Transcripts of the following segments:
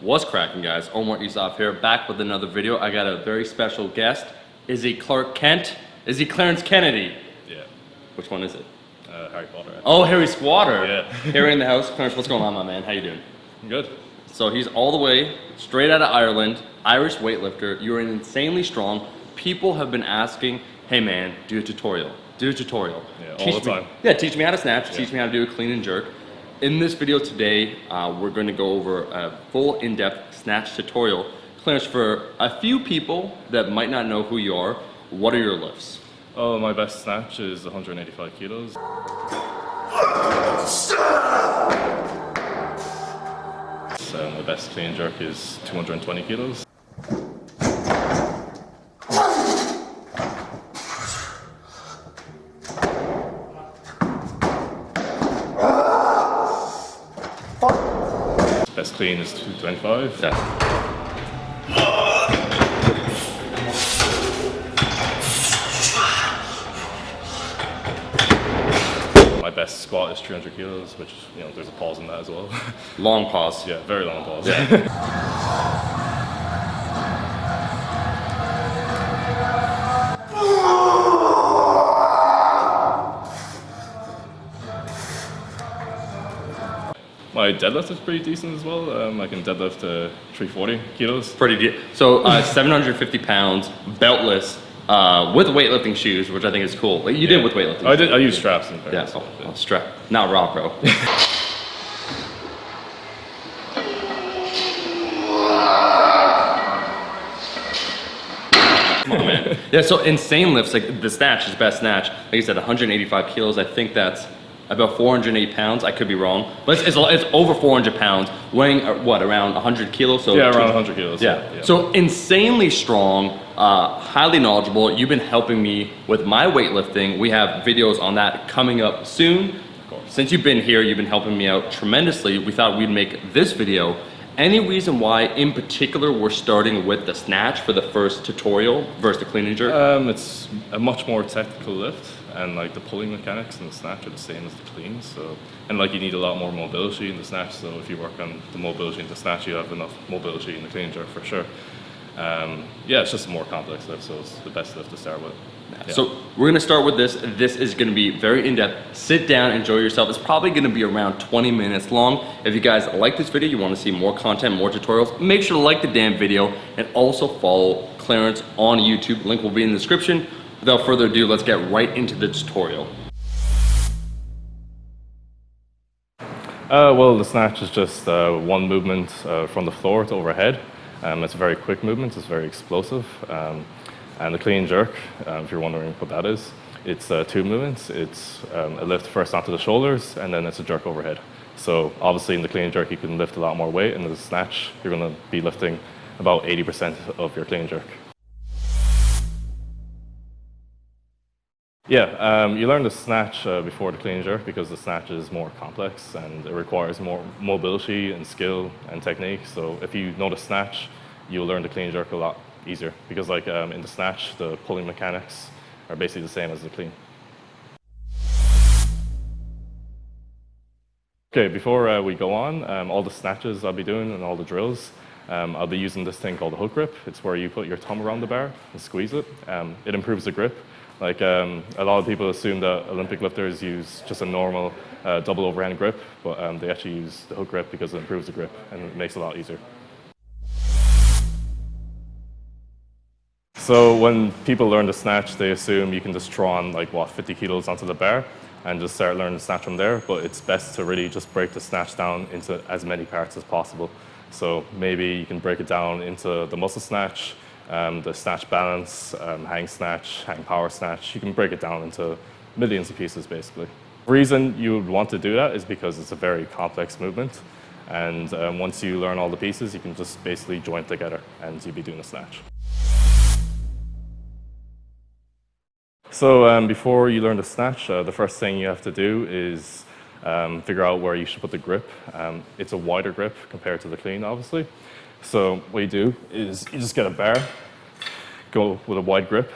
What's cracking, guys? Omar Isaf here, back with another video. I got a very special guest. Is he Clark Kent? Is he Clarence Kennedy? Yeah. Which one is it? Harry Potter. Oh, Harry Squatter. Yeah. Harry in the house. Clarence, what's going on, my man? How you doing? Good. So he's all the way straight out of Ireland, Irish weightlifter. You're insanely strong. People have been asking, hey man, do a tutorial. Do a tutorial. Yeah, all the time. Teach me how to snatch. Yeah. Teach me how to do a clean and jerk. In this video today, we're going to go over a full in-depth snatch tutorial. Clarence, for a few people that might not know who you are, what are your lifts? Oh, my best snatch is 185 kilos. So my best clean and jerk is 220 kilos. Best clean is 225. Yeah. My best squat is 300 kilos, which, you know, there's a pause in that as well. Long pause. Yeah, very long pause. Yeah. My deadlift is pretty decent as well. I can deadlift 340 kilos. So 750 pounds, beltless, with weightlifting shoes, which I think is cool. Like you did with weightlifting. I did. I use straps in there. Yeah, strap, not raw, bro. Come on, man. Yeah, so insane lifts, like the snatch is best snatch. Like you said, 185 kilos. I think that's about 408 pounds. I could be wrong, but it's over 400 pounds, weighing what, around 100 kilos? So yeah, around 100 kilos. Yeah. So insanely strong, highly knowledgeable. You've been helping me with my weightlifting. We have videos on that coming up soon. Of course. Since you've been here, you've been helping me out tremendously. We thought we'd make this video. Any reason why, in particular, we're starting with the snatch for the first tutorial versus the clean and jerk? It's a much more technical lift, and like the pulling mechanics in the snatch are the same as the clean. So, and like you need a lot more mobility in the snatch. So if you work on the mobility in the snatch, you have enough mobility in the clean and jerk for sure. Yeah, it's just a more complex lift, so it's the best lift to start with. Yeah. So we're gonna start with this. This is gonna be very in-depth. Sit down, enjoy yourself. It's probably gonna be around 20 minutes long. If you guys like this video, you wanna see more content, more tutorials, make sure to like the damn video and also follow Clarence on YouTube. Link will be in the description. Without further ado, let's get right into the tutorial. Well, the snatch is just one movement from the floor to overhead. It's a very quick movement, it's very explosive. And the clean and jerk, if you're wondering what that is, it's two movements. It's a lift first onto the shoulders, and then it's a jerk overhead. So obviously in the clean and jerk, you can lift a lot more weight. In the snatch, you're gonna be lifting about 80% of your clean and jerk. Yeah, you learn the snatch before the clean and jerk because the snatch is more complex and it requires more mobility and skill and technique. So if you know the snatch, you'll learn the clean and jerk a lot easier because like in the snatch, the pulling mechanics are basically the same as the clean. Okay, before we go on, all the snatches I'll be doing and all the drills, I'll be using this thing called a hook grip. It's where you put your thumb around the bar and squeeze it. It improves the grip. Like a lot of people assume that Olympic lifters use just a normal double overhand grip, but they actually use the hook grip because it improves the grip and it makes it a lot easier. So when people learn the snatch, they assume you can just throw on like what, 50 kilos onto the bar and just start learning the snatch from there, but it's best to really just break the snatch down into as many parts as possible. So maybe you can break it down into the muscle snatch, the snatch balance, hang snatch, hang power snatch. You can break it down into millions of pieces basically. The reason you would want to do that is because it's a very complex movement, and once you learn all the pieces, you can just basically join together and you'll be doing a snatch. So before you learn the snatch, the first thing you have to do is figure out where you should put the grip. It's a wider grip compared to the clean, obviously. So what you do is you just get a bar, go with a wide grip,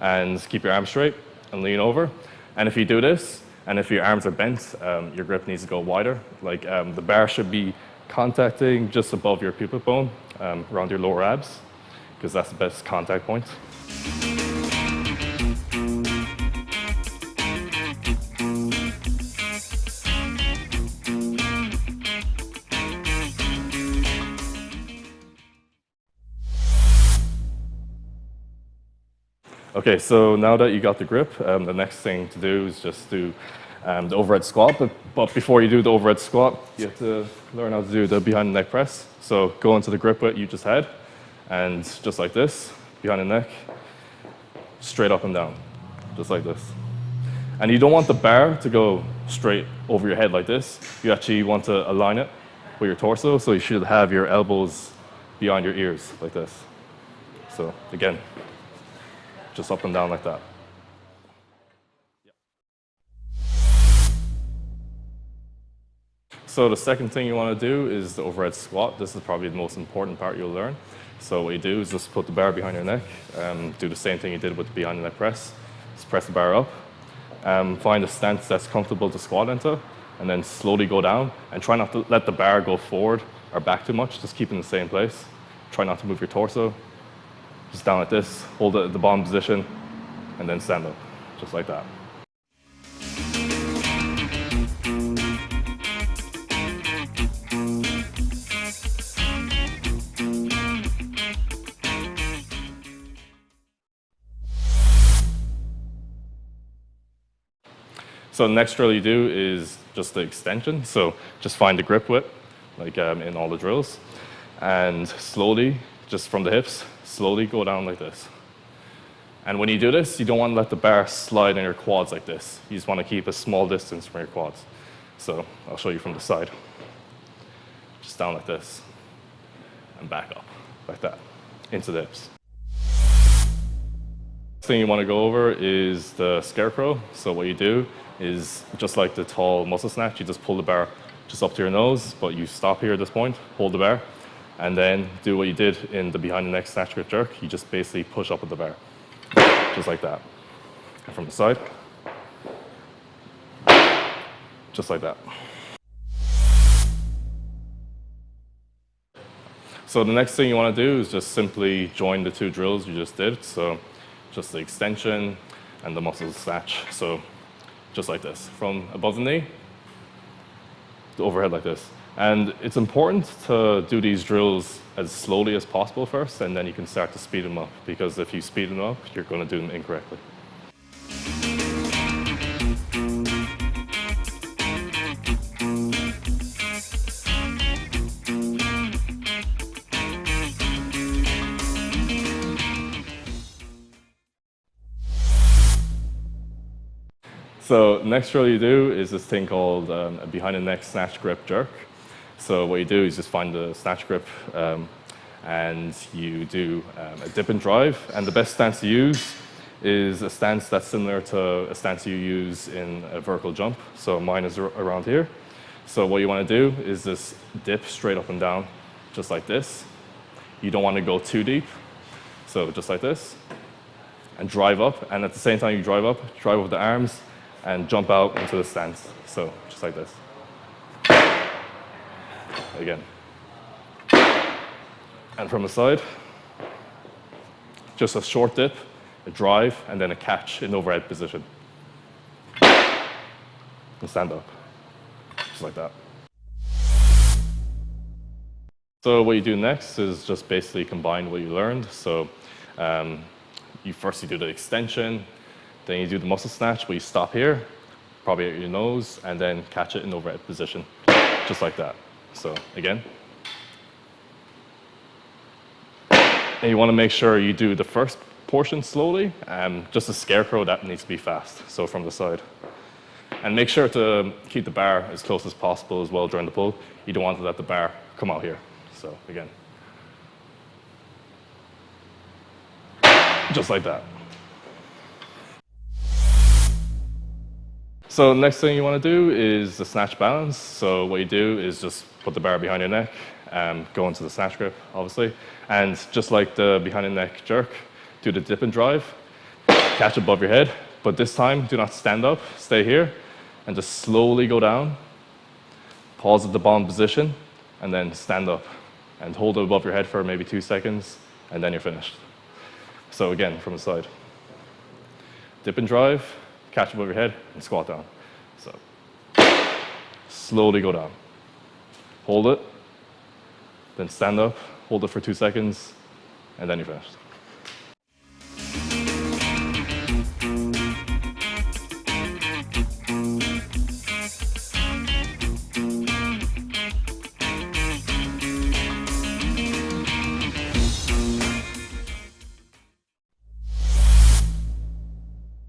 and keep your arms straight and lean over. And if you do this, and if your arms are bent, your grip needs to go wider. Like the bar should be contacting just above your pubic bone, around your lower abs, because that's the best contact point. Okay, so now that you got the grip, the next thing to do is just do the overhead squat. But before you do the overhead squat, you have to learn how to do the behind the neck press. So go into the grip what you just had, and just like this, behind the neck, straight up and down, just like this. And you don't want the bar to go straight over your head like this. You actually want to align it with your torso, so you should have your elbows behind your ears like this. So again, just up and down like that. So the second thing you want to do is the overhead squat. This is probably the most important part you'll learn. So what you do is just put the bar behind your neck, do the same thing you did with the behind the neck press. Just press the bar up, find a stance that's comfortable to squat into, and then slowly go down, and try not to let the bar go forward or back too much, just keep it in the same place. Try not to move your torso. Just down like this, hold it at the bottom position, and then stand up, just like that. So the next drill you do is just the extension. So just find the grip width, like in all the drills, and slowly, just from the hips, slowly go down like this. And when you do this, you don't want to let the bar slide on your quads like this. You just want to keep a small distance from your quads. So I'll show you from the side. Just down like this, and back up, like that, into the hips. Next thing you want to go over is the Scarecrow. So what you do is, just like the tall muscle snatch, you just pull the bar just up to your nose, but you stop here at this point, hold the bar, and then do what you did in the behind the neck snatch grip jerk. You just basically push up with the bar, just like that. And from the side, just like that. So the next thing you want to do is just simply join the two drills you just did. So just the extension and the muscle snatch. So just like this, from above the knee to overhead like this. And it's important to do these drills as slowly as possible first, and then you can start to speed them up, because if you speed them up, you're going to do them incorrectly. So next drill you do is this thing called a behind the neck snatch grip jerk. So what you do is just find the snatch grip, and you do a dip and drive. And the best stance to use is a stance that's similar to a stance you use in a vertical jump. So mine is around here. So what you want to do is just dip straight up and down, just like this. You don't want to go too deep. So just like this, and drive up. And at the same time you drive up with the arms, and jump out into the stance. So just like this. Again. And from the side, just a short dip, a drive, and then a catch in overhead position. And stand up, just like that. So what you do next is just basically combine what you learned. So you do the extension, then you do the muscle snatch, where you stop here, probably at your nose, and then catch it in overhead position, just like that. So again. And you want to make sure you do the first portion slowly, just a Scarecrow, that needs to be fast, so from the side. And make sure to keep the bar as close as possible as well during the pull. You don't want to let the bar come out here. So again. Just like that. So next thing you want to do is the snatch balance. So what you do is just put the bar behind your neck, go into the snatch grip, obviously. And just like the behind the neck jerk, do the dip and drive, catch above your head. But this time, do not stand up, stay here, and just slowly go down. Pause at the bottom position, and then stand up and hold it above your head for maybe 2 seconds, and then you're finished. So again, from the side. Dip and drive, catch above your head, and squat down. So slowly go down. Hold it, then stand up, hold it for 2 seconds, and then you're finished.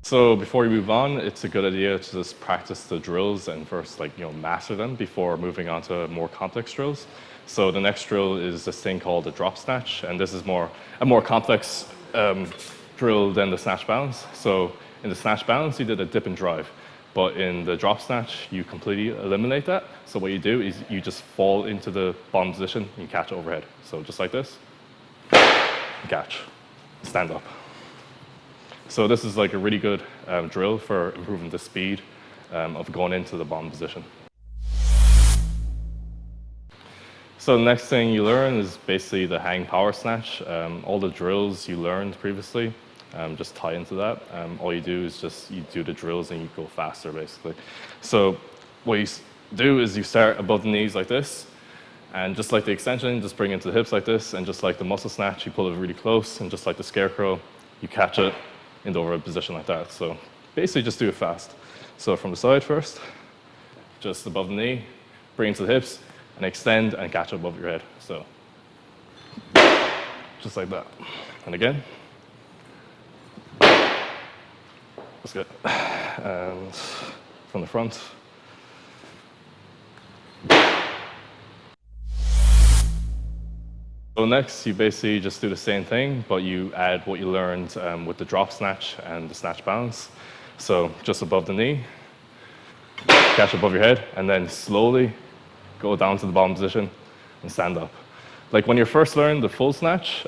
So before we move on, it's a good idea to just practice the drills and first master them before moving on to more complex drills. So the next drill is this thing called the drop snatch, and this is a more complex drill than the snatch balance. So in the snatch balance, you did a dip and drive, but in the drop snatch, you completely eliminate that. So what you do is you just fall into the bottom position and you catch overhead. So just like this, catch, stand up. So this is like a really good drill for improving the speed of going into the bottom position. So the next thing you learn is basically the hang power snatch. All the drills you learned previously just tie into that. All you do is you do the drills and you go faster basically. So what you do is you start above the knees like this, and just like the extension, just bring it to the hips like this, and just like the muscle snatch, you pull it really close, and just like the Scarecrow, you catch it in the overhead position like that. So basically just do it fast. So from the side first, just above the knee, bring it to the hips, and extend and catch up above your head. So just like that. And again. That's good. And from the front. So next, you basically just do the same thing, but you add what you learned with the drop snatch and the snatch balance. So just above the knee, catch above your head, and then slowly go down to the bottom position and stand up. Like when you're first learning the full snatch,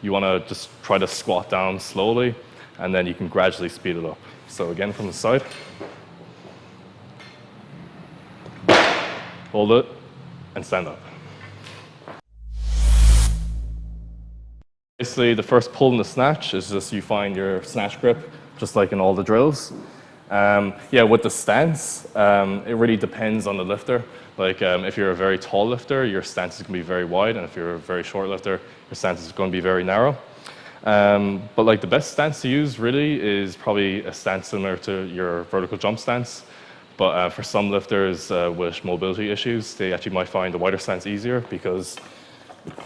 you want to just try to squat down slowly, and then you can gradually speed it up. So again, from the side. Hold it, and stand up. Basically, the first pull in the snatch is just you find your snatch grip, just like in all the drills. Yeah, with the stance, it really depends on the lifter. Like if you're a very tall lifter, your stance is going to be very wide, and if you're a very short lifter, your stance is going to be very narrow. But like the best stance to use really is probably a stance similar to your vertical jump stance. But for some lifters with mobility issues, they actually might find the wider stance easier, because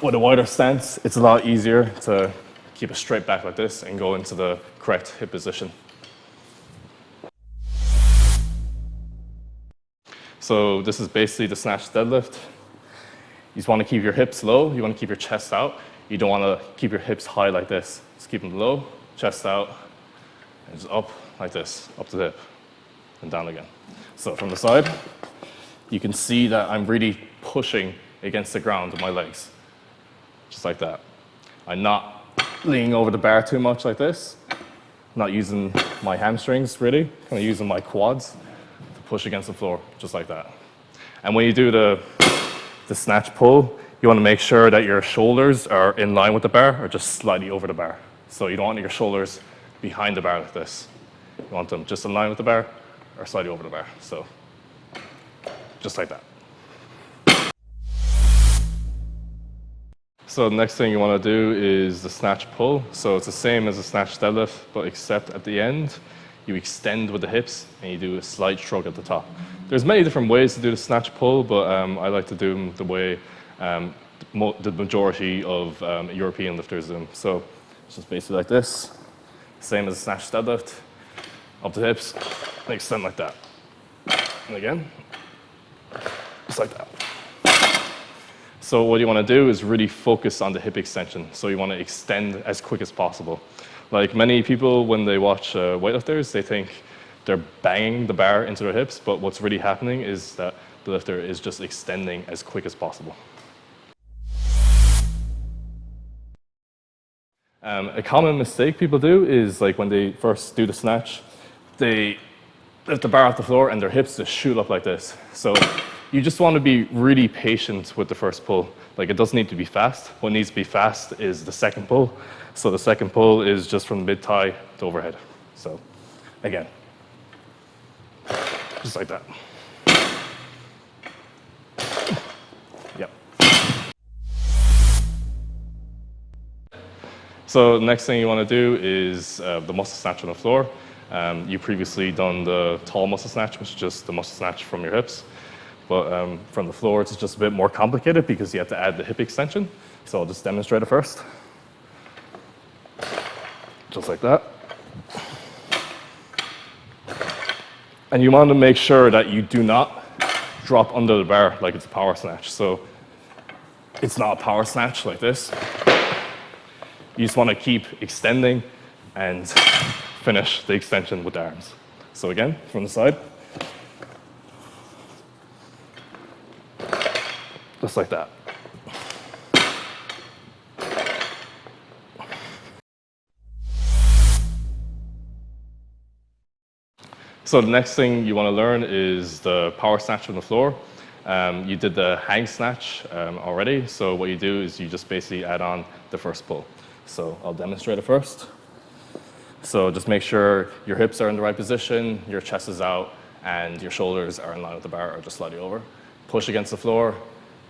with a wider stance, it's a lot easier to keep it straight back like this and go into the correct hip position. So this is basically the snatch deadlift. You just want to keep your hips low, you want to keep your chest out. You don't want to keep your hips high like this. Just keep them low, chest out, and just up like this, up to the hip, and down again. So from the side, you can see that I'm really pushing against the ground with my legs. Just like that. I'm not leaning over the bar too much like this. Not using my hamstrings really, kind of using my quads to push against the floor, just like that. And when you do the snatch pull, you want to make sure that your shoulders are in line with the bar or just slightly over the bar. So you don't want your shoulders behind the bar like this. You want them just in line with the bar or slightly over the bar. So just like that. So the next thing you want to do is the snatch pull. So it's the same as the snatch deadlift, but except at the end, you extend with the hips and you do a slight shrug at the top. There's many different ways to do the snatch pull, but I like to do them the way the majority of European lifters do them. So it's just basically like this, same as the snatch deadlift, up the hips, and extend like that. And again, just like that. So what you want to do is really focus on the hip extension. So you want to extend as quick as possible. Like many people, when they watch weightlifters, they think they're banging the bar into their hips, but what's really happening is that the lifter is just extending as quick as possible. A common mistake people do is like when they first do the snatch, they lift the bar off the floor and their hips just shoot up like this. So you just want to be really patient with the first pull. Like, it doesn't need to be fast. What needs to be fast is the second pull. So the second pull is just from the mid-thigh to overhead. So again, just like that. Yep. So the next thing you want to do is the muscle snatch on the floor. You previously done the tall muscle snatch, which is just the muscle snatch from your hips. But from the floor, it's just a bit more complicated because you have to add the hip extension. So I'll just demonstrate it first. Just like that. And you want to make sure that you do not drop under the bar like it's a power snatch. So it's not a power snatch like this. You just want to keep extending and finish the extension with the arms. So again, from the side. Just like that. So the next thing you want to learn is the power snatch on the floor. You did the hang snatch already, so what you do is you just basically add on the first pull. So I'll demonstrate it first. So just make sure your hips are in the right position, your chest is out, and your shoulders are in line with the bar or just slightly over. Push against the floor,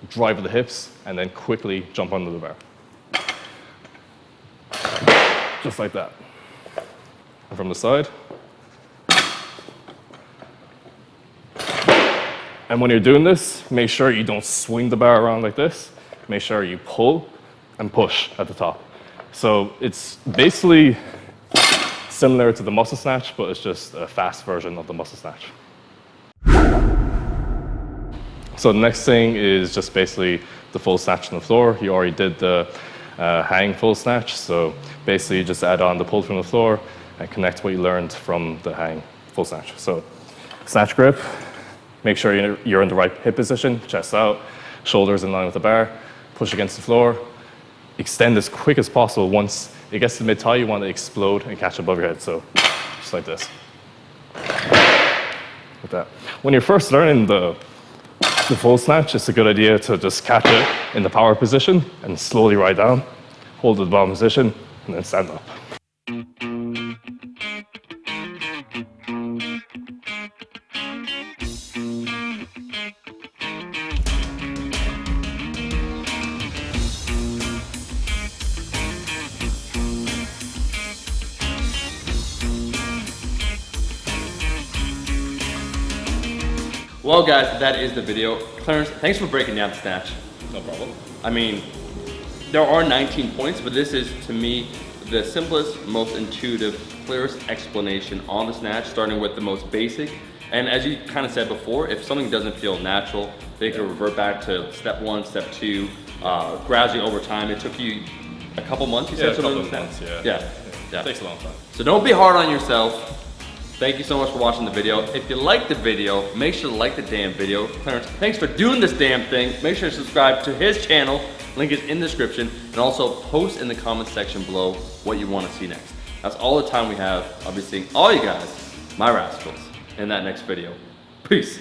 drive with the hips, and then quickly jump under the bar. Just like that. And from the side. And when you're doing this, make sure you don't swing the bar around like this. Make sure you pull and push at the top. So it's basically similar to the muscle snatch, but it's just a fast version of the muscle snatch. So the next thing is just basically the full snatch on the floor. You already did the hang full snatch, so basically just add on the pull from the floor and connect what you learned from the hang full snatch. So snatch grip, make sure you're in the right hip position, chest out, shoulders in line with the bar, push against the floor, extend as quick as possible. Once it gets to mid-thigh, you want to explode and catch above your head, so just like this. Like that. When you're first learning the full snatch, it's a good idea to just catch it in the power position and slowly ride down, hold the bottom position, and then stand up. Well guys, that is the video. Clarence, thanks for breaking down the snatch. No problem. I mean, there are 19 points, but this is, to me, the simplest, most intuitive, clearest explanation on the snatch, starting with the most basic. And as you kind of said before, if something doesn't feel natural, they can revert back to step one, step two, gradually over time. It took you a couple months, you said? A couple of months, yeah. It takes a long time. So don't be hard on yourself. Thank you so much for watching the video. If you liked the video, make sure to like the damn video. Clarence, thanks for doing this damn thing. Make sure to subscribe to his channel. Link is in the description. And also post in the comment section below what you want to see next. That's all the time we have. I'll be seeing all you guys, my rascals, in that next video. Peace.